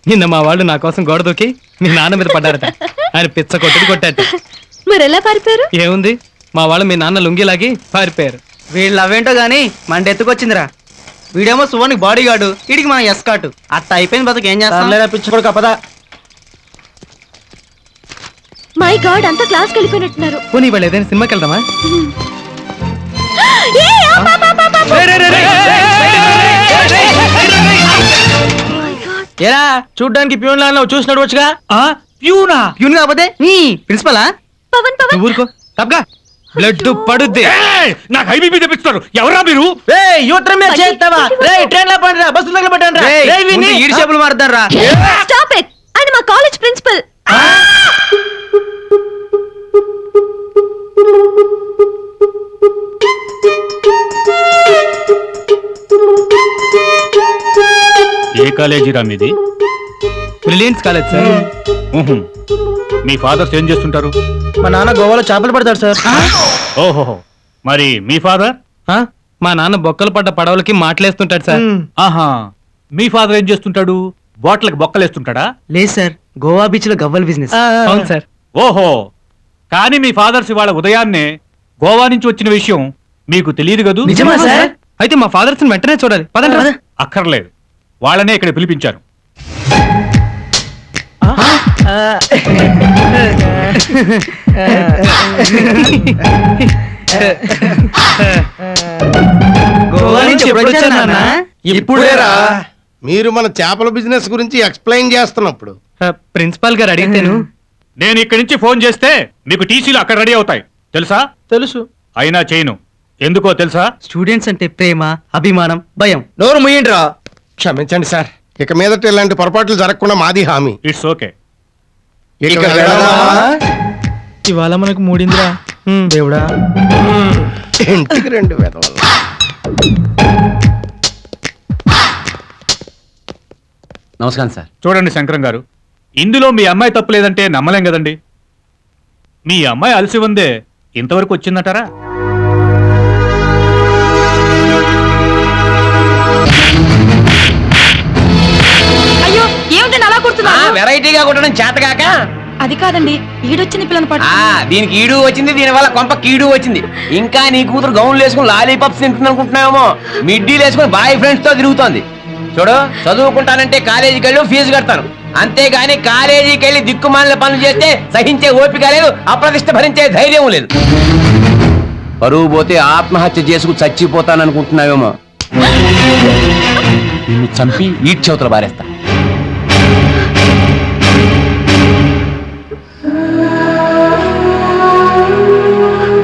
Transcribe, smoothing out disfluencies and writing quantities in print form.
నిన్న మా వాళ్ళు నా కోసం గోడ దూకి మీ నాన్న మీద పడ్డారట. ఆయన పిచ్చ కొట్టాట. మరి ఎలా పారిపోయారు? ఏముంది, మా వాళ్ళు మీ నాన్న లుంగిలాగి పారిపోయారు. వీళ్ళు అవేంటో గానీ మన ఎత్తుకొచ్చిందిరా. వీడేమో సువర్ణకి బాడీ గార్డు, వీడికి మన ఎస్కాటు. అట్ట అయిపోయింది బతుకు, ఏం చేస్తాం? పిచ్చుకోడు కపదా. మై గాడ్, అంతా క్లాస్కి వెళ్ళిపోయినట్టున్నారు. పోనీ వాళ్ళు ఏదైనా సినిమాకి వెళ్దామా? ఏరా చూడ్డానికి ప్యూన్ లా చూసినట్టు వచ్చుగా. ప్యూనా? ప్యూన్ కాకపోతే ప్రిన్సిపలా? పవన్ పవన్ నువ్వు ఊరుకో, తప్పగా బ్లడ్ పడుద్ది. నాకు హైబీపీ తెప్పిస్తారు. ఎవరా మీరు? యూట్రమ్ మీద చేస్తావా? ట్రైన్ లో పడరా, బస్సు దగ్గర పడ్డాను. ఈడి చేపలు మారుతాను రా. స్టాప్ ఇట్, ఆయన మా కాలేజ్ ప్రిన్సిపల్. ఏ కాలేజీరా మీది? Brilliance college sir. మీ ఫాదర్స్ ఏం చేస్తుంటారు? మా నాన్న గోవాలో చేపలు పడతాడు సార్. ఓహో, మరి మీ ఫాదర్? మా నాన్న బొక్కలు పడ్డ పడవలకి మాటలేస్తుంటాడు సార్. ఆహా, మీ ఫాదర్ ఏం చేస్తుంటాడు? బాటిల్కి బొక్కలేస్తుంటాడా? లేదు సార్, గోవా బీచ్ లో గవ్వల బిజినెస్. అవును సార్. ఓహో, కానీ మీ ఫాదర్స్ ఇవాళ ఉదయాన్నే గోవా నుంచి వచ్చిన విషయం మీకు తెలియదు కదూ? నిజమా సార్? అయితే మా ఫాదర్స్ వెంటనే చూడాలి, పదండి. అక్కర్లేదు, వాళ్ళనే ఇక్కడ పిలిపించారు. గోవా నుంచి ఎప్పుడు వచ్చారు నాన్న? ఇప్పుడేరా. మీరు మన చేపల బిజినెస్ గురించి ఎక్స్ప్లెయిన్ చేస్తున్నప్పుడు ప్రిన్సిపాల్ గారు అడిగితేను. నేను ఇక్కడి నుంచి ఫోన్ చేస్తే మీకు టీసీలు అక్కడ రెడీ అవుతాయి, తెలుసా? తెలుసు. అయినా చేయను. ఎందుకో తెలుసా? స్టూడెంట్స్ అంటే ప్రేమ, అభిమానం, భయం. నోరు ముయ్యండిరా. క్షమించండి సార్, ఇక మీదట ఇలాంటి పొరపాట్లు జరగకుండా మాది హామీ. It's okay. ఇక వెళదామా? ఇవాళ మనకు మూడిందిరా దేవుడా. ఇంటికి రెండు వెధవలు. నమస్కారం సార్. చూడండి శంకరం గారు, ఇందులో మీ అమ్మాయి తప్పు లేదంటే నమ్మలేం కదండి. మీ అమ్మాయి అలసి ఉందే, ఇంతవరకు వచ్చిందంటారా? అయ్యో, ఏమిటి అలా కుడుతున్నా? వెరైటీగా కొట్టడం చేతగాక. అది కాదండి, ఈడొచ్చిన పిల్లని పట్టు. దీనికి ఈడు వచ్చింది, దీని వల్ల కొంప కీడు వచ్చింది. ఇంకా నీ కూతురు గౌన్లు వేసుకుని లాలీపాప్స్ తింటుంది అనుకుంటున్నావేమో. మిడ్డీలు వేసుకుని బాయ్ ఫ్రెండ్స్ తో తిరుగుతోంది. చూడు, చదువుకుంటానంటే కాలేజీకి వెళ్ళి ఫీజు కడతాను, అంతేగాని కాలేజీకి వెళ్ళి దిక్కుమాలిన పనులు చేస్తే సహించే ఓపిక లేదు, అప్రతిష్ట భరించే ధైర్యం లేదు. పరువు పోతే ఆత్మహత్య చేసుకు చచ్చిపోతాననుకుంటున్నావేమో. నిన్ను చంపి ఈడ్చవతల బారేస్తా.